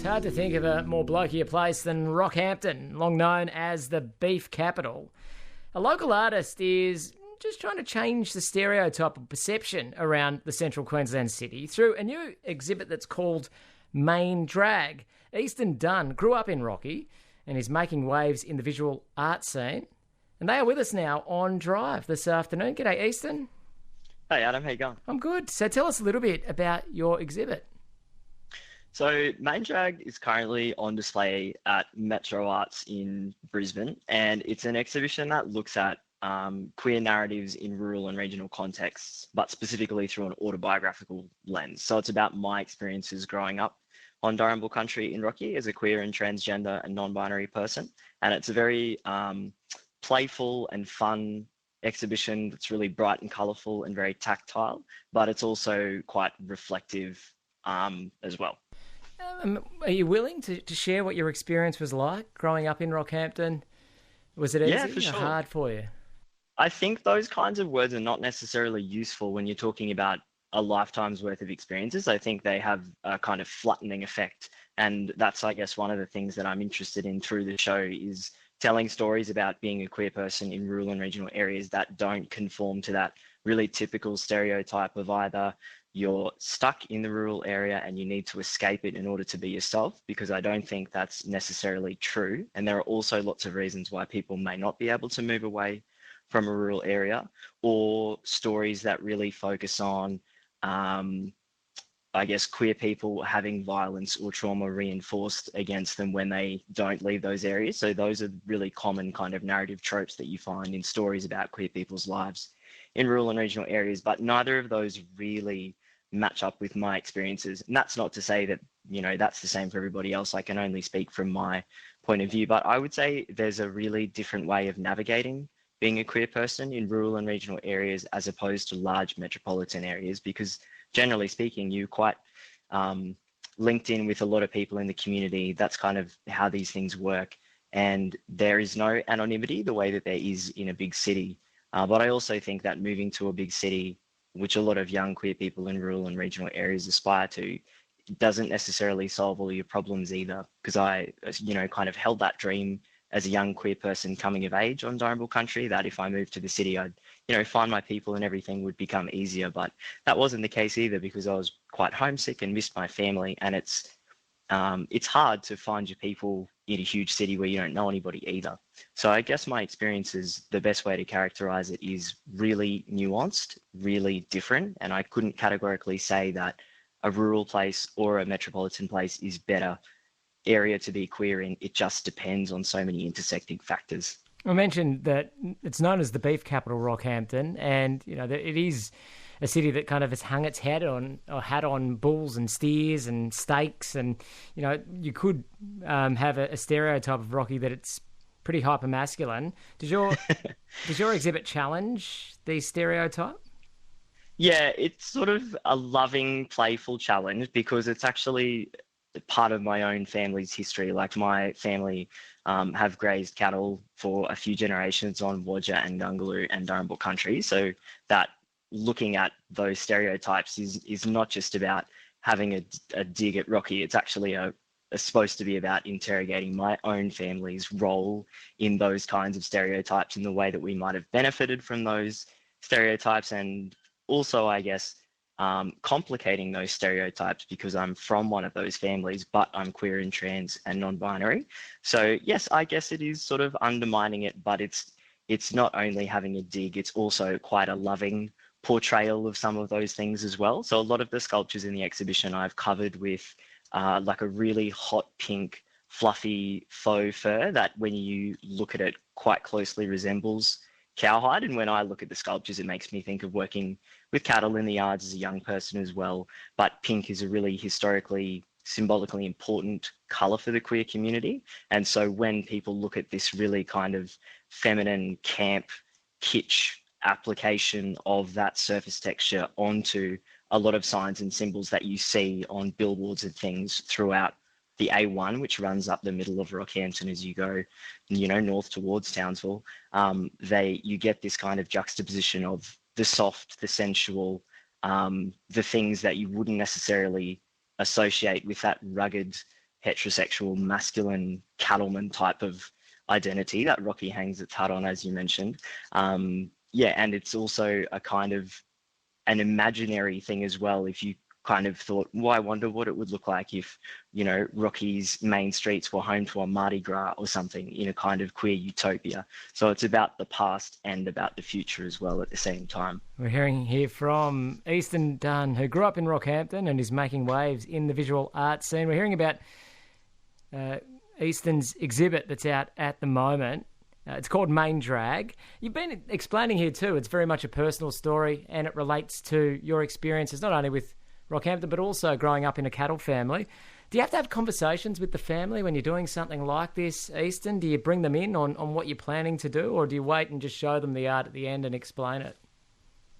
hard to think of a more blokier place than Rockhampton, long known as the beef capital. A local artist is just trying to change the stereotype of perception around the central Queensland city through a new exhibit that's called Main Drag. Easton Dunne grew up in Rocky and is making waves in the visual art scene. And they are with us now on Drive this afternoon. G'day, Easton. Hey Adam, how you going? I'm good. So tell us a little bit about your exhibit. So Main Drag is currently on display at Metro Arts in Brisbane, and it's an exhibition that looks at queer narratives in rural and regional contexts, but specifically through an autobiographical lens. So it's about my experiences growing up on Dalrymple country in Rocky as a queer and transgender and non-binary person. And it's a very playful and fun exhibition that's really bright and colourful and very tactile, but it's also quite reflective as well. Are you willing to share what your experience was like growing up in Rockhampton? Was it easy or hard for you? I think those kinds of words are not necessarily useful when you're talking about a lifetime's worth of experiences. I think they have a kind of flattening effect. And that's, I guess, one of the things that I'm interested in through the show is telling stories about being a queer person in rural and regional areas that don't conform to that really typical stereotype of either you're stuck in the rural area and you need to escape it in order to be yourself, because I don't think that's necessarily true. And there are also lots of reasons why people may not be able to move away from a rural area, or stories that really focus on, I guess, queer people having violence or trauma reinforced against them when they don't leave those areas. So those are really common kind of narrative tropes that you find in stories about queer people's lives in rural and regional areas, but neither of those really match up with my experiences. And that's not to say that, you know, that's the same for everybody else. I can only speak from my point of view, but I would say there's a really different way of navigating being a queer person in rural and regional areas as opposed to large metropolitan areas, because generally speaking, you're quite linked in with a lot of people in the community. That's kind of how these things work. And there is no anonymity the way that there is in a big city. But I also think that moving to a big city, which a lot of young queer people in rural and regional areas aspire to, doesn't necessarily solve all your problems either. Because I, kind of held that dream as a young queer person coming of age on Dalrymple country, that if I moved to the city, I'd, find my people and everything would become easier. But that wasn't the case either, because I was quite homesick and missed my family. And it's hard to find your people in a huge city where you don't know anybody either. So I guess my experience is, the best way to characterize it is really nuanced, really different. And I couldn't categorically say that a rural place or a metropolitan place is better area to be queer in. It just depends on so many intersecting factors. I mentioned that it's known as the beef capital, Rockhampton, and it is a city that kind of has hung its hat on bulls and steers and steaks, and you could have a stereotype of Rocky that it's pretty hyper masculine. Does your exhibit challenge these stereotypes? Yeah, it's sort of a loving, playful challenge, because it's actually part of my own family's history. Like, my family have grazed cattle for a few generations on Wodja and Gungaloo and Dalrymple country. So that looking at those stereotypes is not just about having a dig at Rocky. It's actually supposed to be about interrogating my own family's role in those kinds of stereotypes, in the way that we might have benefited from those stereotypes, and also, I guess, complicating those stereotypes because I'm from one of those families, but I'm queer and trans and non-binary. So yes, I guess it is sort of undermining it, but it's not only having a dig, it's also quite a loving portrayal of some of those things as well. So a lot of the sculptures in the exhibition I've covered with like a really hot pink fluffy faux fur that, when you look at it, quite closely resembles cowhide. And when I look at the sculptures, it makes me think of working with cattle in the yards as a young person as well. But pink is a really historically, symbolically important colour for the queer community. And so when people look at this really kind of feminine, camp, kitsch application of that surface texture onto a lot of signs and symbols that you see on billboards and things throughout the A1, which runs up the middle of Rockhampton as you go, north towards Townsville, you get this kind of juxtaposition of the soft, the sensual, the things that you wouldn't necessarily associate with that rugged, heterosexual, masculine cattleman type of identity that Rocky hangs its hat on, as you mentioned. Yeah, and it's also a kind of an imaginary thing as well. If you kind of thought, well, I wonder what it would look like if, Rocky's main streets were home to a Mardi Gras or something in a kind of queer utopia. So it's about the past and about the future as well at the same time. We're hearing here from Easton Dunne, who grew up in Rockhampton and is making waves in the visual arts scene. We're hearing about Easton's exhibit that's out at the moment. It's called Main Drag. You've been explaining here too, it's very much a personal story and it relates to your experiences, not only with Rockhampton, but also growing up in a cattle family. Do you have to have conversations with the family when you're doing something like this, Easton? Do you bring them in on what you're planning to do, or do you wait and just show them the art at the end and explain it?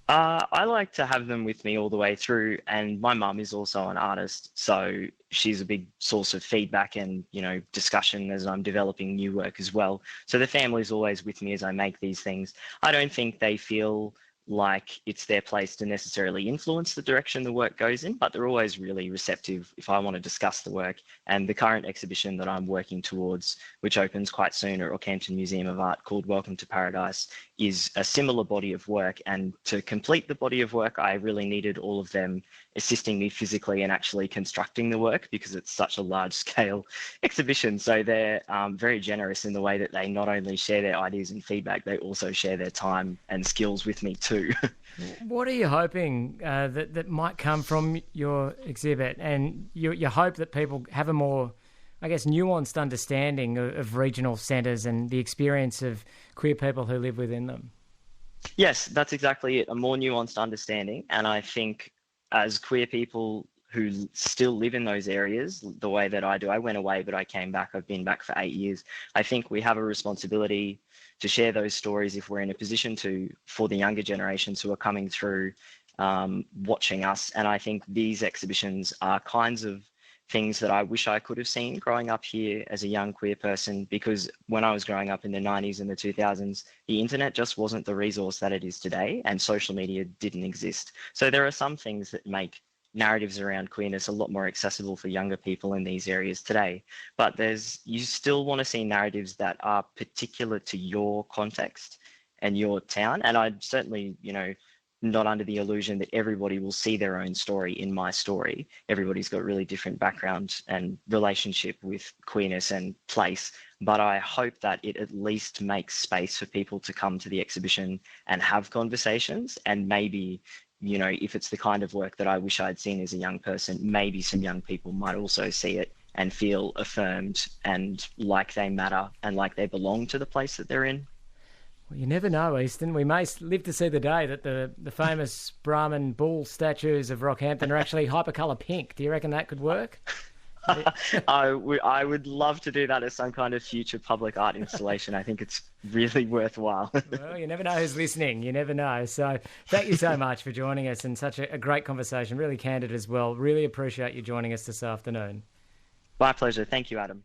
I like to have them with me all the way through, and my mum is also an artist, so she's a big source of feedback and, discussion as I'm developing new work as well. So the family's always with me as I make these things. I don't think they feel like it's their place to necessarily influence the direction the work goes in, but they're always really receptive if I want to discuss the work. And the current exhibition that I'm working towards, which opens quite soon at Rockhampton Museum of Art, called Welcome to Paradise, is a similar body of work. And to complete the body of work, I really needed all of them assisting me physically and actually constructing the work, because it's such a large scale exhibition. So they're very generous in the way that they not only share their ideas and feedback, they also share their time and skills with me too. What are you hoping that might come from your exhibit? And you hope that people have a more, I guess, nuanced understanding of regional centres and the experience of queer people who live within them. Yes, that's exactly it. A more nuanced understanding. And I think as queer people who still live in those areas the way that I do, I went away, but I came back. I've been back for 8 years. I think we have a responsibility to share those stories if we're in a position to, for the younger generations who are coming through, watching us. And I think these exhibitions are kinds of things that I wish I could have seen growing up here as a young queer person, because when I was growing up in the 90s and the 2000s, the internet just wasn't the resource that it is today, and social media didn't exist. So there are some things that make narratives around queerness a lot more accessible for younger people in these areas today. But you still want to see narratives that are particular to your context and your town. And I'd certainly, not under the illusion that everybody will see their own story in my story. Everybody's got really different background and relationship with queerness and place. But I hope that it at least makes space for people to come to the exhibition and have conversations, and maybe, if it's the kind of work that I wish I'd seen as a young person, maybe some young people might also see it and feel affirmed and like they matter and like they belong to the place that they're in. Well, you never know, Easton. We may live to see the day that the famous Brahman bull statues of Rockhampton are actually hypercolour pink. Do you reckon that could work? I would love to do that as some kind of future public art installation. I think it's really worthwhile. Well, you never know who's listening. You never know. So thank you so much for joining us, and such a great conversation, really candid as well. Really appreciate you joining us this afternoon. My pleasure. Thank you, Adam.